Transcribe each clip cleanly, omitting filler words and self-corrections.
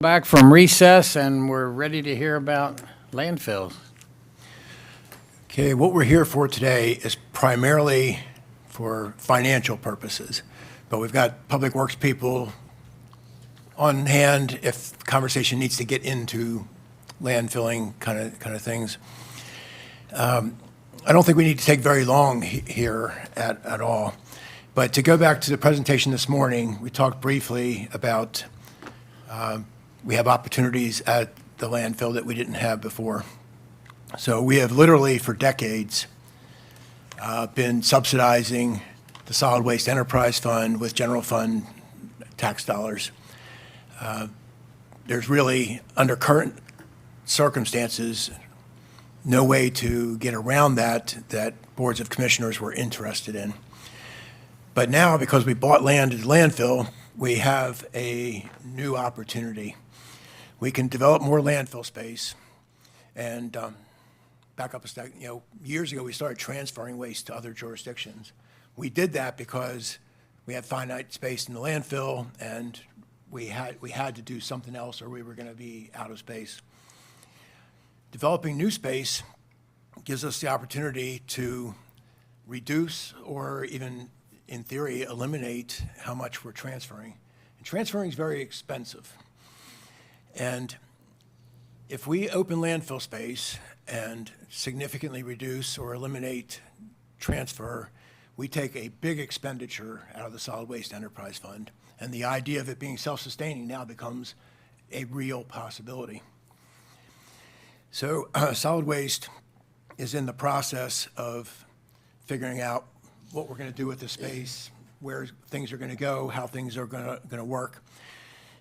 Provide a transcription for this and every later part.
Back from recess, and we're ready to hear about landfills. Okay, what we're here for today is primarily for financial purposes, but we've got Public Works people on hand if the conversation needs to get into landfilling kind of things. I don't think we need to take very long here at all. But to go back to the presentation this morning, we talked briefly about we have opportunities at the landfill that we didn't have before. So we have literally for decades been subsidizing the Solid Waste Enterprise Fund with general fund tax dollars. There's really, under current circumstances, no way to get around that boards of commissioners were interested in. But now, because we bought land at the landfill, we have a new opportunity. We can develop more landfill space. And back up a step, years ago we started transferring waste to other jurisdictions. We did that because we had finite space in the landfill, and we had to do something else or we were going to be out of space. Developing new space gives us the opportunity to reduce or even, in theory, eliminate how much we're transferring. And transferring is very expensive. And if we open landfill space and significantly reduce or eliminate transfer, we take a big expenditure out of the Solid Waste Enterprise Fund. And the idea of it being self-sustaining now becomes a real possibility. So solid waste is in the process of figuring out what we're going to do with the space, where things are going to go, how things are going to work.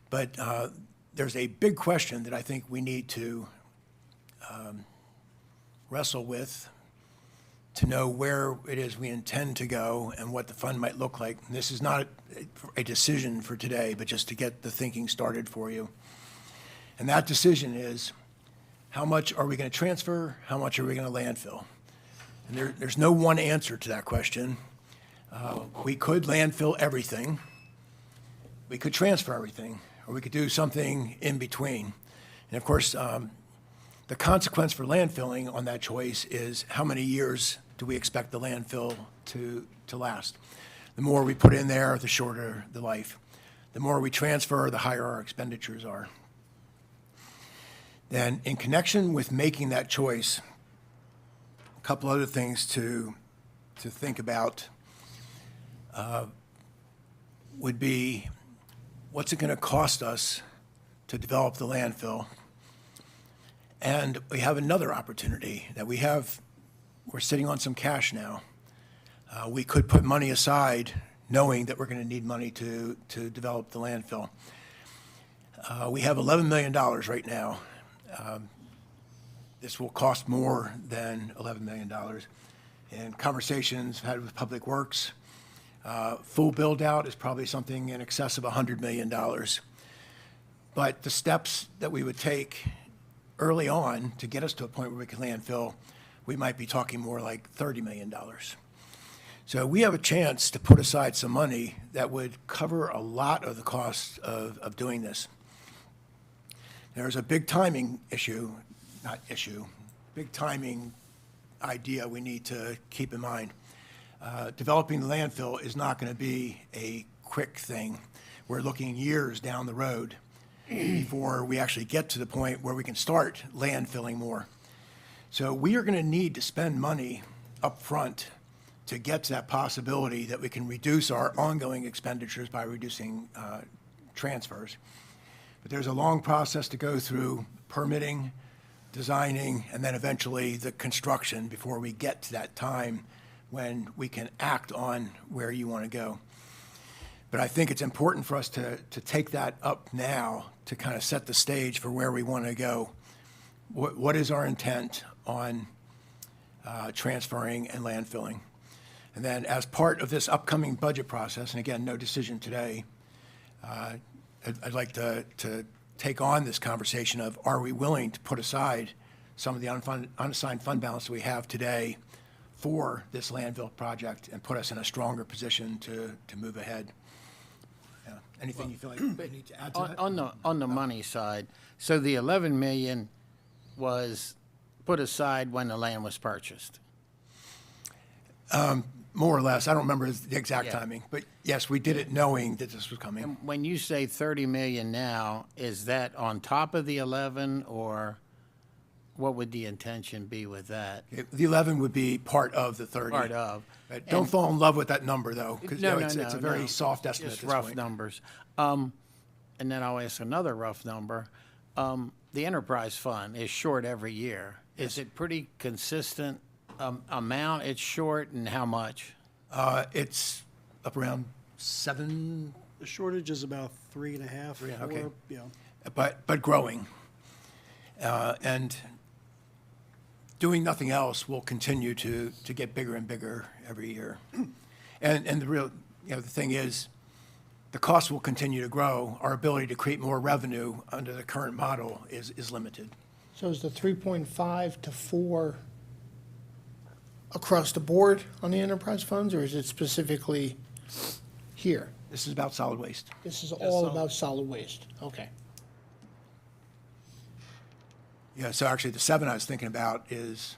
But there's a big question that I think we need to wrestle with to know where it is we intend to go and what the fund might look like. And this is not a decision for today, but just to get the thinking started for you. And that decision is, how much are we going to transfer? How much are we going to landfill? And there's no one answer to that question. We could landfill everything. We could transfer everything, or we could do something in between. And of course, the consequence for landfilling on that choice is how many years do we expect the landfill to last? The more we put in there, the shorter the life. The more we transfer, the higher our expenditures are. Then in connection with making that choice, a couple other things to think about would be, what's it going to cost us to develop the landfill? And we have another opportunity that we're sitting on some cash now. We could put money aside knowing that we're going to need money to develop the landfill. We have $11 million right now. This will cost more than $11 million. And conversations I've had with Public Works, full build out is probably something in excess of $100 million. But the steps that we would take early on to get us to a point where we can landfill, we might be talking more like $30 million. So we have a chance to put aside some money that would cover a lot of the costs of doing this. There's a big timing big timing idea we need to keep in mind. Developing the landfill is not going to be a quick thing. We're looking years down the road before we actually get to the point where we can start landfilling more. So we are going to need to spend money up front to get to that possibility that we can reduce our ongoing expenditures by reducing transfers. But there's a long process to go through: permitting, designing, and then eventually the construction before we get to that time when we can act on where you want to go. But I think it's important for us to take that up now to kind of set the stage for where we want to go. What is our intent on transferring and landfilling? And then as part of this upcoming budget process, and again, no decision today, I'd like to take on this conversation of, are we willing to put aside some of the unassigned fund balance that we have today for this landfill project and put us in a stronger position to move ahead? Yeah. Anything you feel like you need to add to that? On the money side, so the 11 million was put aside when the land was purchased. More or less. I don't remember the exact Yeah. timing, but yes, we did it knowing that this was coming. When you say 30 million now, is that on top of the 11, or what would the intention be with that? The 11 would be part of the 30. Part of. Don't fall in love with that number, though, because No, it's a very no. soft estimate at Just this rough point. numbers. And then I'll ask another rough number. The enterprise fund is short every year. Is it pretty consistent amount it's short, and how much? It's up around 7, The shortage is about 3.5, 4, okay. yeah. but growing. And doing nothing else will continue to get bigger and bigger every year. And the real, the thing is, the cost will continue to grow. Our ability to create more revenue under the current model is limited. So is the 3.5 to 4 across the board on the enterprise funds, or is it specifically here? This is about solid waste. This is all about solid waste, okay. Yeah, so actually, the 7 I was thinking about is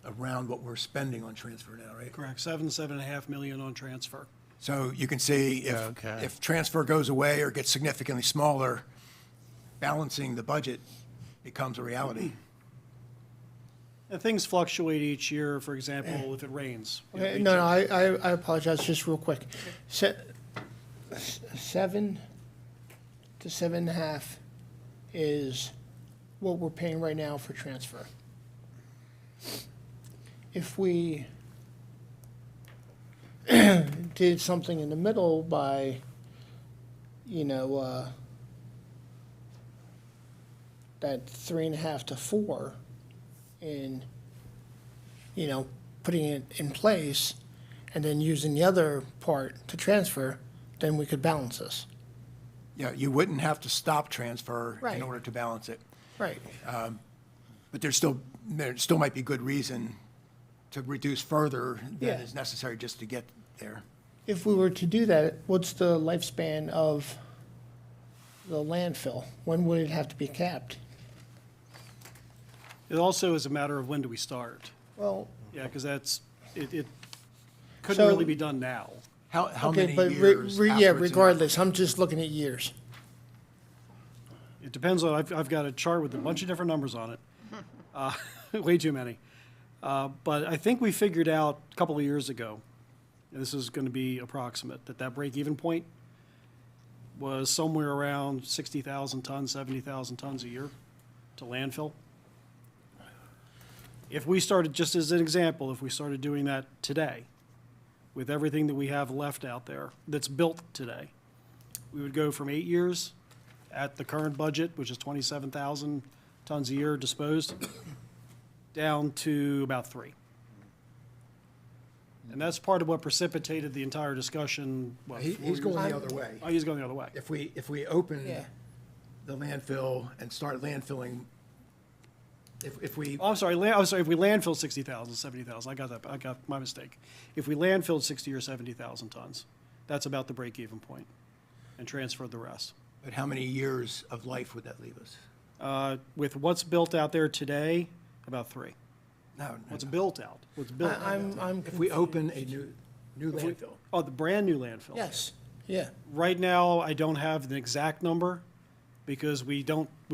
around what we're spending on transfer now, right? Correct, 7.5 million on transfer. So you can see Okay. if transfer goes away or gets significantly smaller, balancing the budget becomes a reality. And things fluctuate each year, for example, if it rains. You know, Okay, we no, check- I apologize, just real quick. 7 to 7.5 is what we're paying right now for transfer. If we did something in the middle by, that 3.5 to 4 in, putting it in place and then using the other part to transfer, then we could balance this. Yeah, you wouldn't have to stop transfer Right. in order to balance it. Right. But there still might be good reason to reduce further than Yeah. is necessary just to get there. If we were to do that, what's the lifespan of the landfill? When would it have to be capped? It also is a matter of when do we start? Well, Yeah, because it couldn't So- really be done now. How okay, many but years yeah, afterwards? regardless, I'm just looking at years. It depends on, I've got a chart with a bunch of different numbers on it. Way too many. But I think we figured out a couple of years ago, and this is going to be approximate, that break-even point was somewhere around 60,000 tons, 70,000 tons a year to landfill. If we started, just as an example, if we started doing that today, with everything that we have left out there that's built today, we would go from 8 years at the current budget, which is 27,000 tons a year disposed, down to about 3. And that's part of what precipitated the entire discussion, what, 4 He's years going ago? the other way. Oh, he's going the other way. If we open Yeah. the landfill and start landfilling, if we, Oh, I'm sorry, if we landfill 60,000, 70,000, I got my mistake. If we landfilled 60 or 70,000 tons, that's about the break-even point, and transferred the rest. but how many years of life would that leave us? With what's built out there today, about 3. No, What's built out, what's built. I'm If we confused. open a new If we- landfill, Oh, the brand-new landfill. Yes, yeah. Right now, I don't have the exact number, because we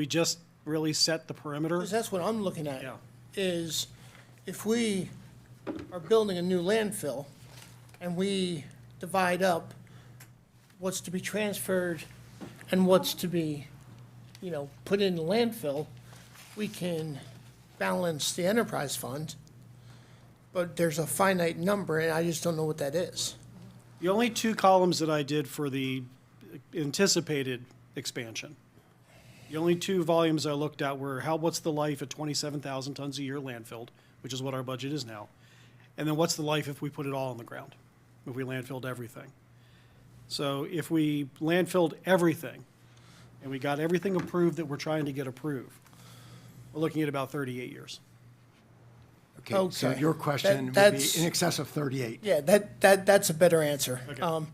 just really set the perimeter. Because that's what I'm looking Yeah. at, is if we are building a new landfill and we divide up what's to be transferred and what's to be, put in the landfill, we can balance the enterprise fund, but there's a finite number, and I just don't know what that is. The only 2 columns that I did for the anticipated expansion, the only 2 volumes I looked at were what's the life at 27,000 tons a year landfilled, which is what our budget is now, and then what's the life if we put it all on the ground, if we landfilled everything. So if we landfilled everything, and we got everything approved that we're trying to get approved, we're looking at about 38 years. okay, so Okay. your question would be That's- in excess of 38. Yeah, that's a better answer. Okay.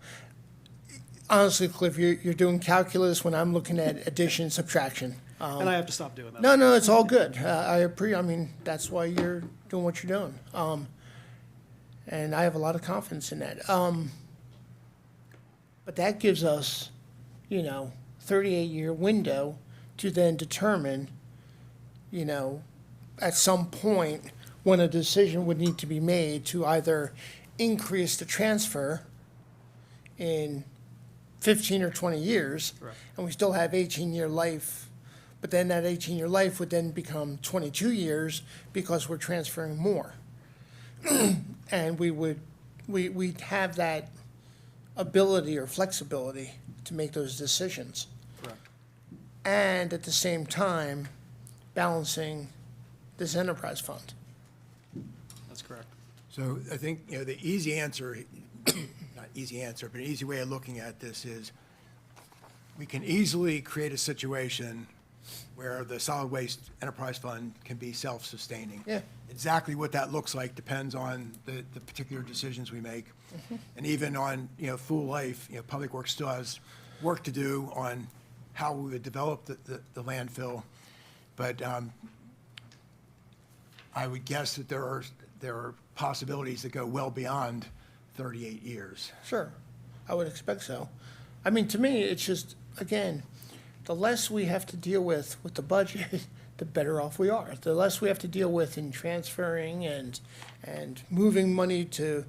Honestly, Cliff, you're doing calculus when I'm looking at addition, subtraction. And I have to stop doing that. No, it's all good. I mean, that's why you're doing what you're doing. And I have a lot of confidence in that. But that gives us, 38-year window to then determine, at some point, when a decision would need to be made to either increase the transfer in 15 or 20 years, and we still have 18-year life, but then that 18-year life would then become 22 years because we're transferring more. And we'd have that ability or flexibility to make those decisions. Correct. And at the same time, balancing this enterprise fund. That's correct. So I think, the easy answer, not easy answer, but an easy way of looking at this is we can easily create a situation where the solid waste enterprise fund can be self-sustaining. Yeah. Exactly what that looks like depends on the particular decisions we make. And even on, full life, Public Works still has work to do on how we would develop the landfill. But I would guess that there are possibilities that go well beyond 38 years. Sure, I would expect so. I mean, to me, it's just, again, the less we have to deal with the budget, the better off we are. The less we have to deal with in transferring and moving money to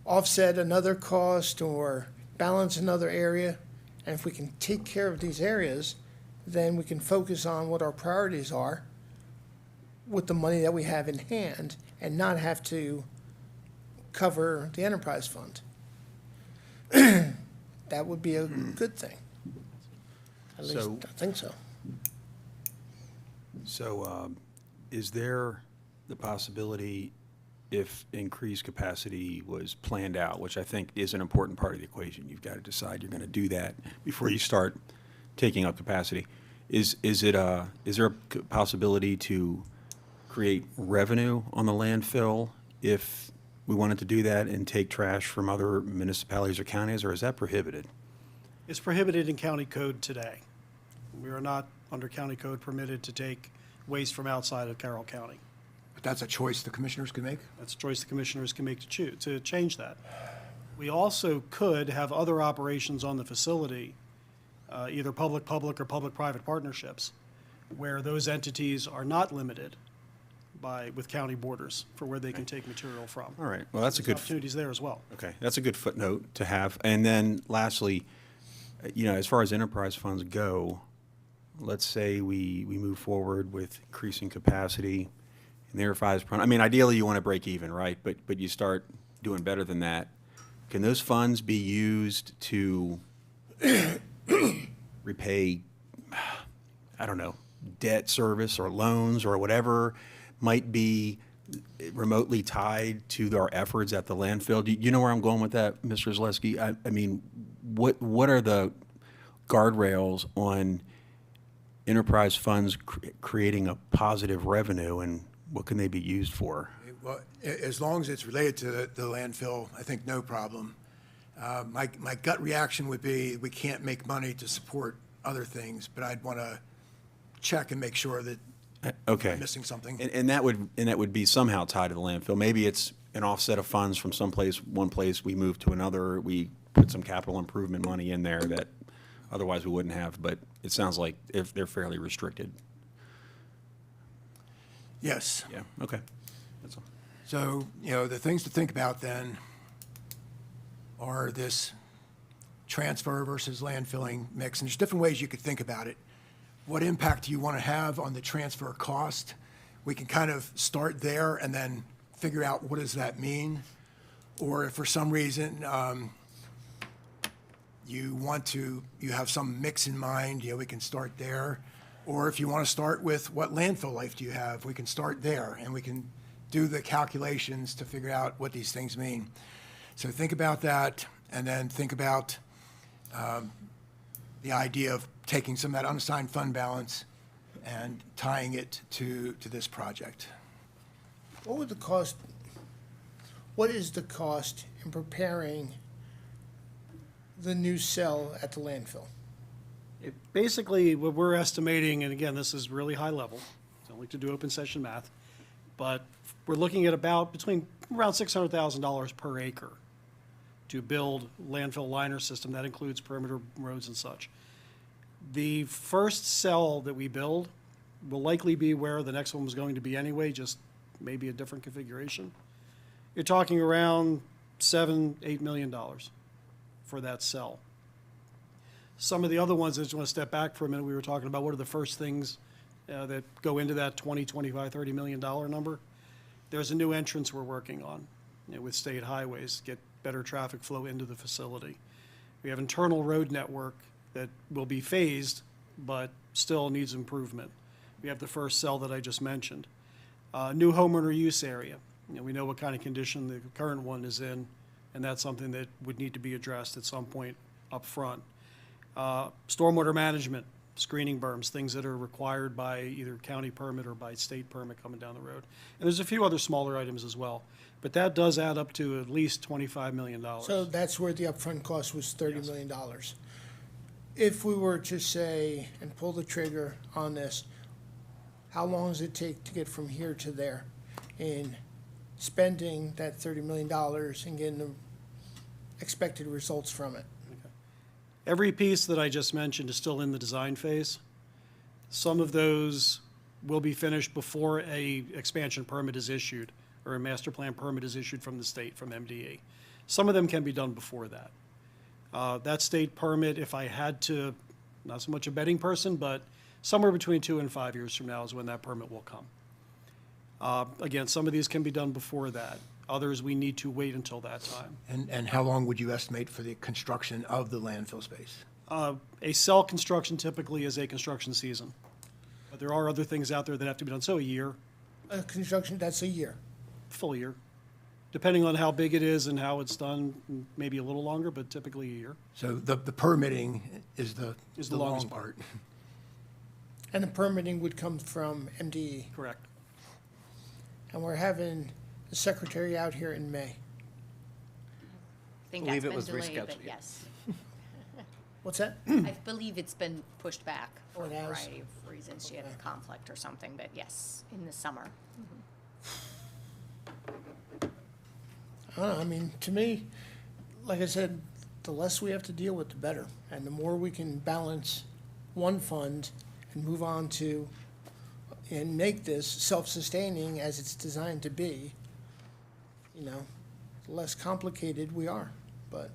offset another cost or balance another area. And if we can take care of these areas, then we can focus on what our priorities are with the money that we have in hand and not have to cover the enterprise fund. That would be a good thing. At least So- I think so. So, is there the possibility, if increased capacity was planned out, which I think is an important part of the equation, you've got to decide you're going to do that before you start taking up capacity. Is there a possibility to create revenue on the landfill if we wanted to do that and take trash from other municipalities or counties, or is that prohibited? It's prohibited in county code today. We are not, under county code, permitted to take waste from outside of Carroll County. But that's a choice the commissioners can make? That's a choice the commissioners can make to change that. We also could have other operations on the facility, either public-public or public-private partnerships, where those entities are not limited with county borders for where they can take material from. All right, well, that's a There's good. opportunities there as well. Okay, that's a good footnote to have. And then lastly, as far as enterprise funds go, let's say we move forward with increasing capacity and the enterprise fund. I mean, ideally you want to break even, right? But you start doing better than that. Can those funds be used to repay, I don't know, debt service or loans or whatever might be remotely tied to our efforts at the landfill? Do you know where I'm going with that, Mr. Zaleski? I mean, what are the guardrails on enterprise funds creating a positive revenue, and what can they be used for? Well, as long as it's related to the landfill, I think no problem. My gut reaction would be we can't make money to support other things, but I'd want to check and make sure that Okay. I'm missing something. And that would be somehow tied to the landfill. Maybe it's an offset of funds from one place, we move to another, we put some capital improvement money in there that otherwise we wouldn't have, but it sounds like if they're fairly restricted. Yes. Yeah, okay. That's all. So, the things to think about then are this transfer versus landfilling mix. And there's different ways you could think about it. What impact do you want to have on the transfer cost? We can kind of start there and then figure out what does that mean? Or if for some reason you have some mix in mind, we can start there. Or if you want to start with what landfill life do you have, we can start there and we can do the calculations to figure out what these things mean. So think about that, and then think about the idea of taking some of that unassigned fund balance and tying it to this project. What is the cost in preparing the new cell at the landfill? Basically, what we're estimating, and again, this is really high level, so I don't like to do open session math, but we're looking at about around $600,000 per acre to build landfill liner system. That includes perimeter roads and such. The first cell that we build will likely be where the next one was going to be anyway, just maybe a different configuration. You're talking around $7-8 million for that cell. Some of the other ones, I just want to step back for a minute, we were talking about what are the first things that go into that 20, 25, $30 million number. There's a new entrance we're working on, with state highways, get better traffic flow into the facility. We have internal road network that will be phased, but still needs improvement. We have the first cell that I just mentioned. New homeowner use area. We know what kind of condition the current one is in, and that's something that would need to be addressed at some point up front. Stormwater management, screening berms, things that are required by either county permit or by state permit coming down the road. And there's a few other smaller items as well, but that does add up to at least $25 million. So that's where the upfront cost was $30 million. If we were to say, and pull the trigger on this, how long does it take to get from here to there in spending that $30 million and getting the expected results from it? Every piece that I just mentioned is still in the design phase. Some of those will be finished before a expansion permit is issued or a master plan permit is issued from the state, from MDE. Some of them can be done before that. That state permit, if I had to, not so much a betting person, but somewhere between 2 and 5 years from now is when that permit will come. Again, some of these can be done before that. Others, we need to wait until that time. And how long would you estimate for the construction of the landfill space? A cell construction typically is a construction season. But there are other things out there that have to be done. So a year, Construction, that's a year. full year. Depending on how big it is and how it's done, maybe a little longer, but typically a year. So the permitting is the long longest part. And the permitting would come from MDE. Correct. And we're having the secretary out here in May. I think Believe that's it was been delayed, but rescheduled. yes. What's that? I believe it's been pushed back for Oh, a it has? variety of reasons. She had a conflict or something, but yes, in the summer. I don't know, I mean, to me, like I said, the less we have to deal with, the better. And the more we can balance one fund and move on to, and make this self-sustaining as it's designed to be, the less complicated we are. But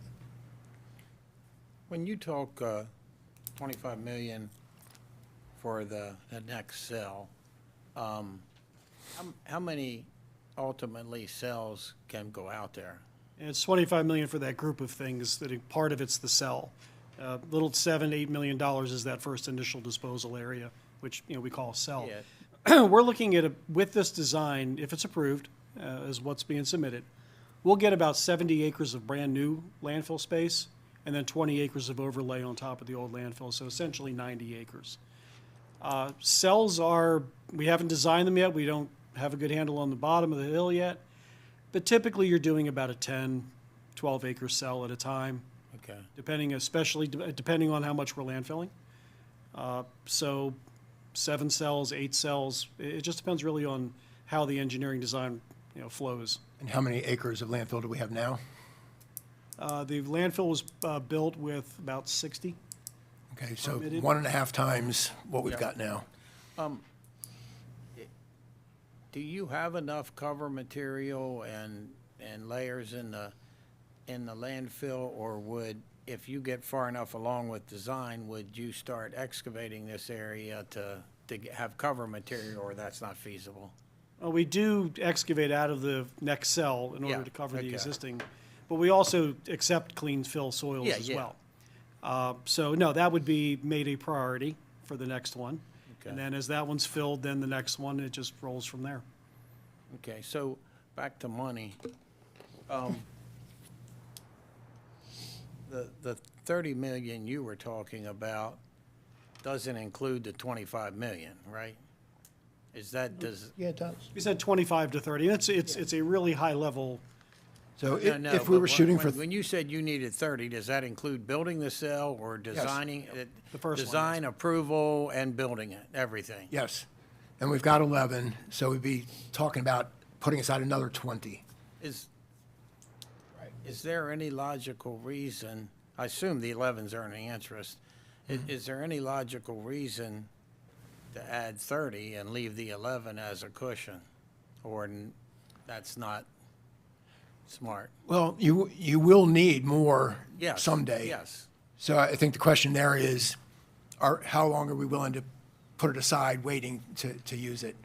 When you talk 25 million for the next cell, how many ultimately cells can go out there? And it's 25 million for that group of things, that part of it's the cell. Little $7-8 million is that first initial disposal area, which, we call a cell. Yeah. We're looking at, with this design, if it's approved, as what's being submitted, we'll get about 70 acres of brand-new landfill space, and then 20 acres of overlay on top of the old landfill, so essentially 90 acres. Cells we haven't designed them yet, we don't have a good handle on the bottom of the hill yet, but typically you're doing about a 10, 12-acre cell at a time, Okay. depending on how much we're landfilling. So 7 cells, 8 cells, it just depends really on how the engineering design, flows. And how many acres of landfill do we have now? The landfill was built with about 60. Okay, so Permitted. 1.5 times what we've Yeah. got now. Do you have enough cover material and layers in the landfill, or if you get far enough along with design, would you start excavating this area to have cover material, or that's not feasible? We do excavate out of the next cell in order Yeah, to cover the okay. existing, but we also accept clean fill soils Yeah, as yeah. well. So no, that would be made a priority for the next one. Okay. And then as that one's filled, then the next one, it just rolls from there. Okay, so back to money. The 30 million you were talking about doesn't include the 25 million, right? Does, yeah, it does. We said 25 to 30. It's a really high level So No, no, if we but were shooting for, when you said you needed 30, does that include building the cell or designing it? The first one, Design, approval, and building it, everything? yes, and we've got 11, so we'd be talking about putting aside another 20. Is there any logical reason, I assume the 11's earning interest, is there any logical reason to add 30 and leave the 11 as a cushion? Or that's not smart? Well, you will need more Yes. someday. Yes. So I think the question there is, how long are we willing to put it aside, waiting to use it?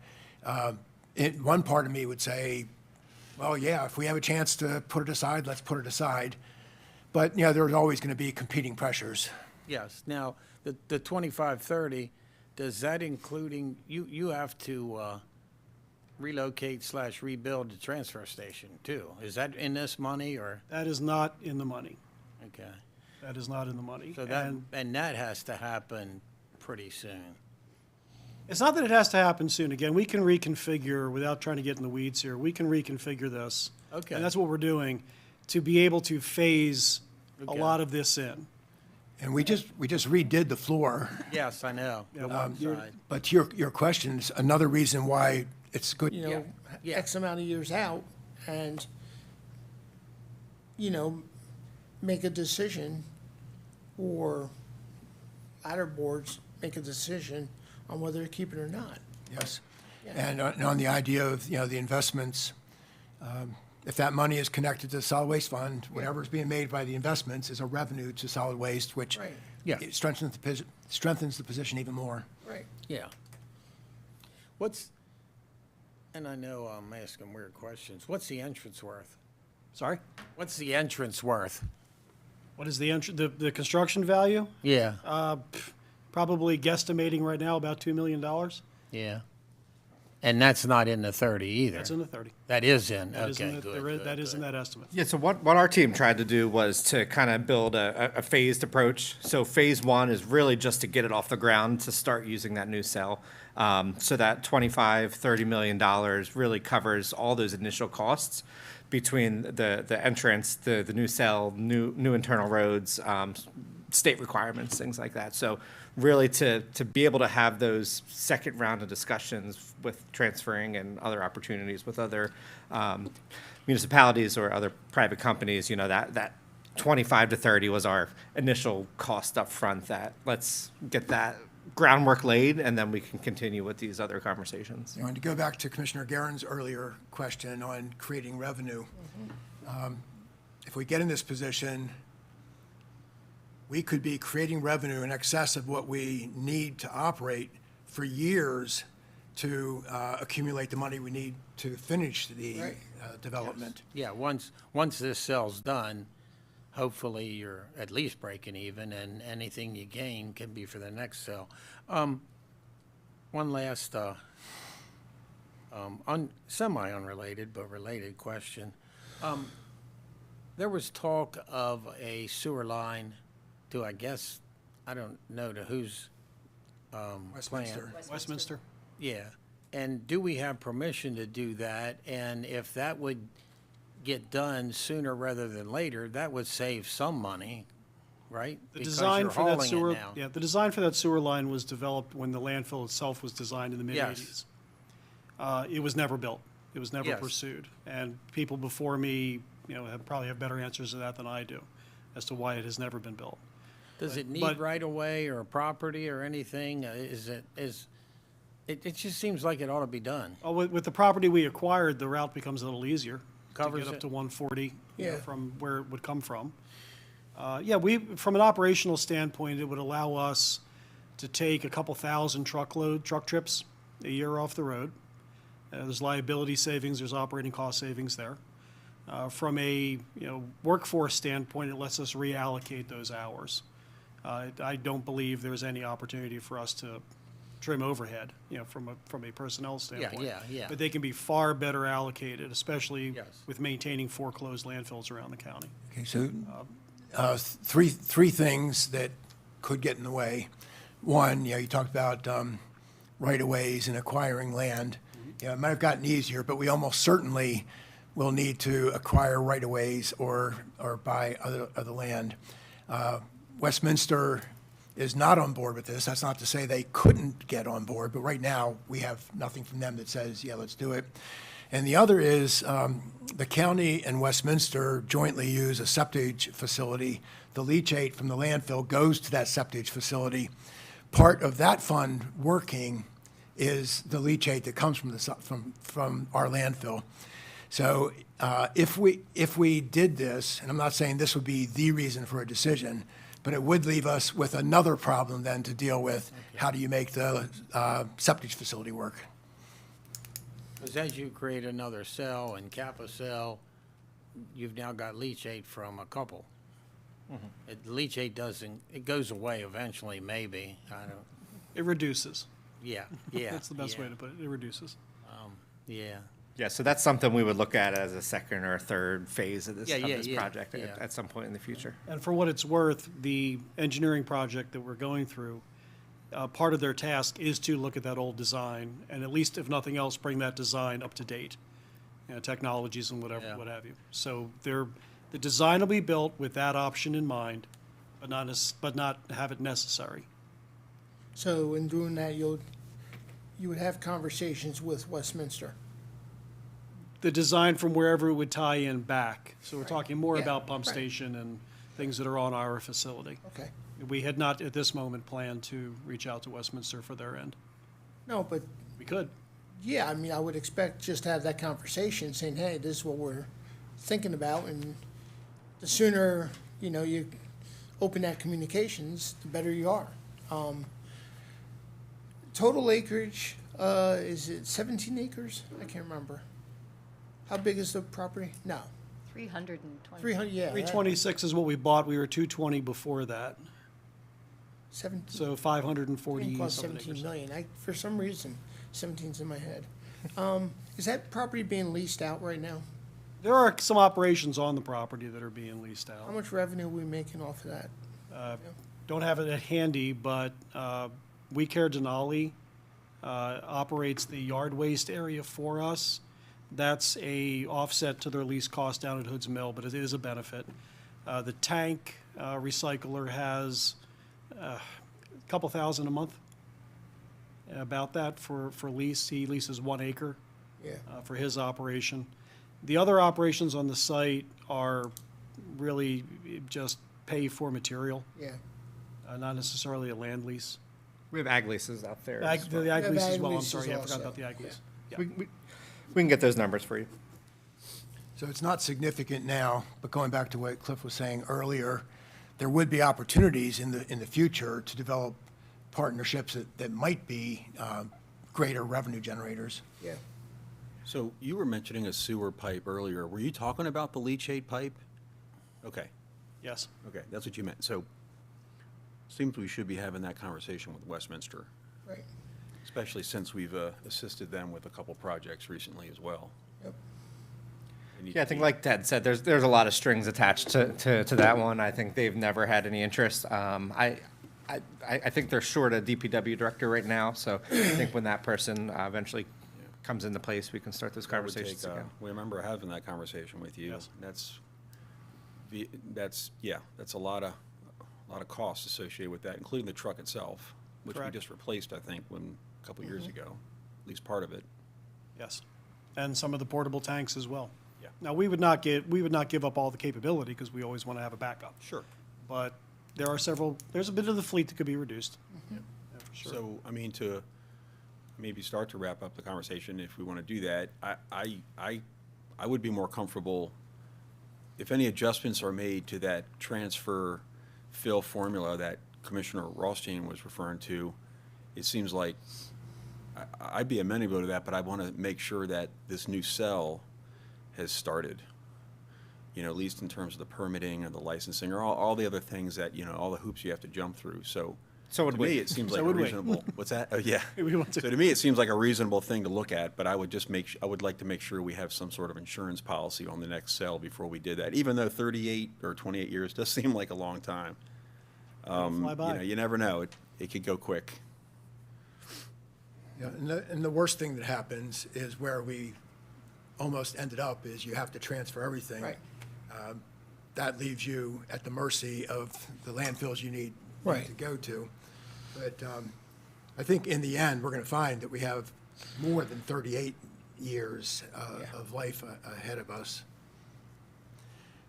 One part of me would say, well, yeah, if we have a chance to put it aside, let's put it aside. But, there's always going to be competing pressures. Yes. Now, the 25-30, does that including, you have to relocate/rebuild the transfer station too? Is that in this money or, That is not in the money. okay. That is not in the money. So that, And and that has to happen pretty soon. it's not that it has to happen soon. Again, we can reconfigure, without trying to get in the weeds here, we can reconfigure this. Okay. And that's what we're doing, to be able to phase a Okay. lot of this in. And we just redid the floor. Yes, I know, the one side. But to your question is another reason why it's good. you know, Yeah. X amount of years out and, make a decision, or latter boards make a decision on whether to keep it or not. Yes. And on the idea of, the investments, if that money is connected to the solid waste fund, whatever's being made by the investments is a revenue to solid waste, which Right. Yeah. it strengthens the position even more. Right. Yeah. And I know I'm asking weird questions, what's the entrance worth? Sorry? What's the entrance worth? What is the construction value? Yeah. Probably guesstimating right now about $2 million. Yeah. And that's not in the 30 either? That's in the 30. That is in, That is in okay, the- good, there is- good, That is in good. that estimate. Yeah, so what our team tried to do was to kind of build a phased approach. So phase one is really just to get it off the ground, to start using that new cell. So that $25-30 million really covers all those initial costs between the entrance, the new cell, new internal roads, state requirements, things like that. So really to be able to have those second round of discussions with transferring and other opportunities with other municipalities or other private companies, that 25 to 30 was our initial cost up front, that let's get that groundwork laid and then we can continue with these other conversations. And to go back to Commissioner Garen's earlier question on creating revenue, if we get in this position, we could be creating revenue in excess of what we need to operate for years to accumulate the money we need to finish the Right. development. Yeah, once this cell's done, hopefully you're at least breaking even, and anything you gain can be for the next cell. One last, semi-unrelated but related question. There was talk of a sewer line to, I guess, I don't know to whose plan. Westminster. Westminster? Yeah, and do we have permission to do that? And if that would get done sooner rather than later, that would save some money, right? The Because design you're for that hauling it sewer, now. yeah, the design for that sewer line was developed when the landfill itself was designed in the mid-eighties. It was never built. It was never Yes. pursued. And people before me, probably have better answers to that than I do, as to why it has never been built. Does it need but- right-of-way or property or anything? It just seems like it ought to be done. Oh, with the property we acquired, the route becomes a little easier. Covers To get up it. to 140, Yeah. from where it would come from. From an operational standpoint, it would allow us to take a couple thousand truck trips a year off the road. There's liability savings, there's operating cost savings there. From a, workforce standpoint, it lets us reallocate those hours. I don't believe there's any opportunity for us to trim overhead, from a personnel standpoint. yeah. But they can be far better allocated, especially Yes. with maintaining foreclosed landfills around the county. Okay, so three things that could get in the way. One, you talked about right-of-ways and acquiring land. It might have gotten easier, but we almost certainly will need to acquire right-of-ways or buy other land. Westminster is not on board with this. That's not to say they couldn't get on board, but right now, we have nothing from them that says, yeah, let's do it. And the other is, the county and Westminster jointly use a septage facility. The leachate from the landfill goes to that septage facility. Part of that fund working is the leachate that comes from our landfill. So if we did this, and I'm not saying this would be the reason for a decision, but it would leave us with another problem then to deal with. How do you make the septic facility work? Because as you create another cell and Kappa cell, you've now got leachate from a couple. Leachate doesn't, it goes away eventually, maybe. I don't, It reduces. yeah, yeah. That's the best yeah, way to put it. It reduces. Yeah. Yeah, so that's something we would look at as a second or third phase of this, Yeah, yeah, yeah, project yeah. at some point in the future. And for what it's worth, the engineering project that we're going through, part of their task is to look at that old design and at least, if nothing else, bring that design up to date, technologies and whatever, Yeah. what have you. So the design will be built with that option in mind, but not have it necessary. So in doing that, you would have conversations with Westminster. The design from wherever it would tie in back. So we're talking more Yeah, about pump right. station and things that are on our facility. Okay. We had not at this moment planned to reach out to Westminster for their end. No, but, We could. yeah, I mean, I would expect just to have that conversation, saying, hey, this is what we're thinking about, and the sooner, you open that communications, the better you are. Total acreage, is it 17 acres? I can't remember. How big is the property? No, 320. 300, yeah. 326 is what we bought. We were 220 before that. 17, So 540 cost something 17 acres. million. For some reason, 17's in my head. Is that property being leased out right now? There are some operations on the property that are being leased How out. much revenue are we making off of that? Don't have it handy, but We Care Denali operates the yard waste area for us. That's a offset to their lease cost down at Hood's Mill, but it is a benefit. The tank recycler has a couple thousand a month, about that for lease. He leases 1 acre Yeah, for his operation. The other operations on the site are really just pay for material, yeah. not necessarily a land lease. We have ag leases out there. Ag, as well. the ag Yeah, lease the as ag well, I'm lease sorry, is I forgot also- about the ag lease. Yeah. We can get those numbers for you. So it's not significant now, but going back to what Cliff was saying earlier, there would be opportunities in the future to develop partnerships that might be greater revenue generators. Yeah. So you were mentioning a sewer pipe earlier. Were you talking about the leachate pipe? Okay, Yes. okay, that's what you meant. So seems we should be having that conversation with Westminster, Right. especially since we've assisted them with a couple projects recently as well. Yep. They need Yeah, I to think be- like Ted said, there's a lot of strings attached to that one. I think they've never had any interest. I think they're short a DPW director right now, so I think when that person eventually comes into place, we can start those That would conversations take, again. We remember having that conversation with you. Yes. That's a lot of costs associated with that, including the truck itself, which we Correct. just replaced, I think, a couple years ago, at least part of it. Yes. And some of the portable tanks as well. Yeah. Now, we would not give up all the capability because we always want to have a backup. Sure. But there's a bit of the fleet that could be reduced. Yeah, for sure. So, I mean, to maybe start to wrap up the conversation, if we want to do that, I would be more comfortable if any adjustments are made to that transfer fill formula that Commissioner Rothstein was referring to. It seems like I'd be amenable to that, but I want to make sure that this new cell has started. At least in terms of the permitting and the licensing, or all the other things that, all the hoops you have to jump through. So So would to we. me, it seems So like a would we. reasonable, what's that? Oh, yeah. We want to- So to me, it seems like a reasonable thing to look at, but I would just I would like to make sure we have some sort of insurance policy on the next cell before we did that, even though 38 or 28 years does seem like a long time. Fly by. You never know. It could go quick. Yeah, and the worst thing that happens is where we almost ended up is you have to transfer everything. Right. That leaves you at the mercy of the landfills you need Right. to go to. But I think in the end, we're going to find that we have more than 38 years of life ahead of us.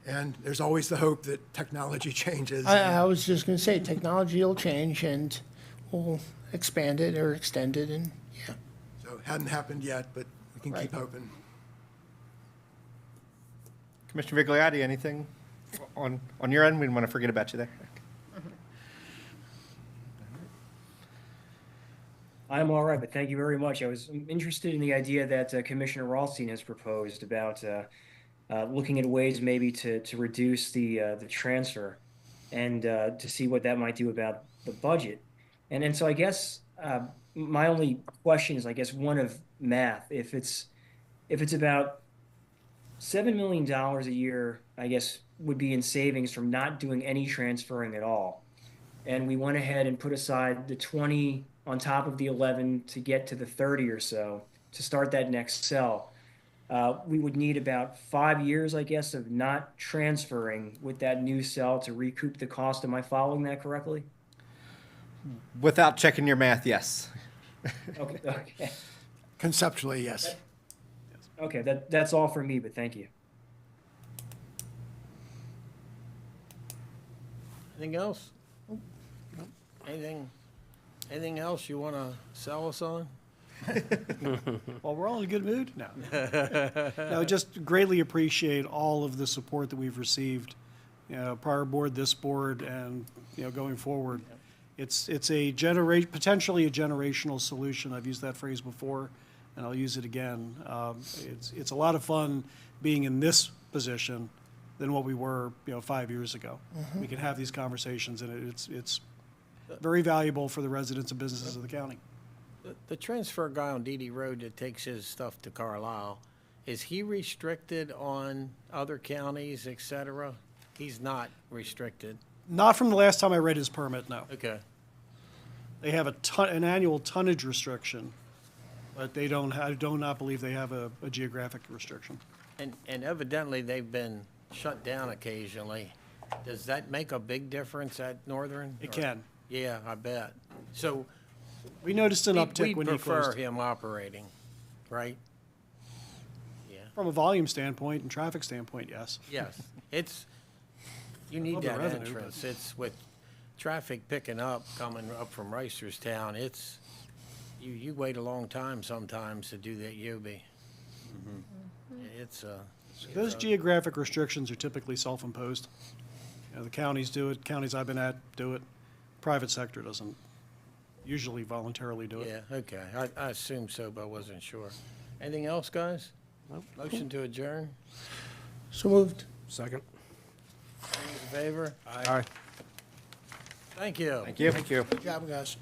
And there's always the hope that technology changes. I was just gonna say, technology will change and we'll expand it or extend it and, yeah. So it hadn't happened yet, but we can keep Right. hoping. Commissioner Vigliotti, anything on your end? We didn't want to forget about you there. I'm all right, but thank you very much. I was interested in the idea that Commissioner Rothstein has proposed about looking at ways maybe to reduce the transfer and to see what that might do about the budget. And so I guess my only question is, I guess, one of math. If it's about $7 million a year, I guess, would be in savings from not doing any transferring at all. And we went ahead and put aside the 20 on top of the 11 to get to the 30 or so to start that next cell. We would need about 5 years, I guess, of not transferring with that new cell to recoup the cost. Am I following that correctly? Without checking your math, yes. Okay, okay, Conceptually, yes. okay. That's all for me, but thank you. Anything else? Anything else you want to sell us on? Well, we're all in a good mood? No. No, just greatly appreciate all of the support that we've received, prior board, this board, and, going forward. It's potentially a generational solution. I've used that phrase before, and I'll use it again. It's a lot of fun being in this position than what we were, 5 years ago. We can have these conversations, and it's very valuable for the residents and businesses of the county. The transfer guy on DD Road that takes his stuff to Carlisle, is he restricted on other counties, et cetera? He's not restricted. Not from the last time I read his permit, no. Okay. They have an annual tonnage restriction, but I do not believe they have a geographic restriction. And evidently, they've been shut down occasionally. Does that make a big difference at Northern? It can. Yeah, I bet. So We noticed an we uptick when he prefer closed. him operating, right? Yeah. From a volume standpoint and traffic standpoint, yes. Yes, you need Love the that revenue, entrance. It's with traffic picking up, coming up from Reisterstown, you wait a long time sometimes to do that UB. Those geographic restrictions are typically self-imposed. The counties do it, counties I've been at do it. Private sector doesn't usually voluntarily do it. Yeah, okay. I assumed so, but I wasn't sure. Anything else, guys? Motion to adjourn? So moved. Second. In favor? Aye. Thank you. Thank you. Good job, guys.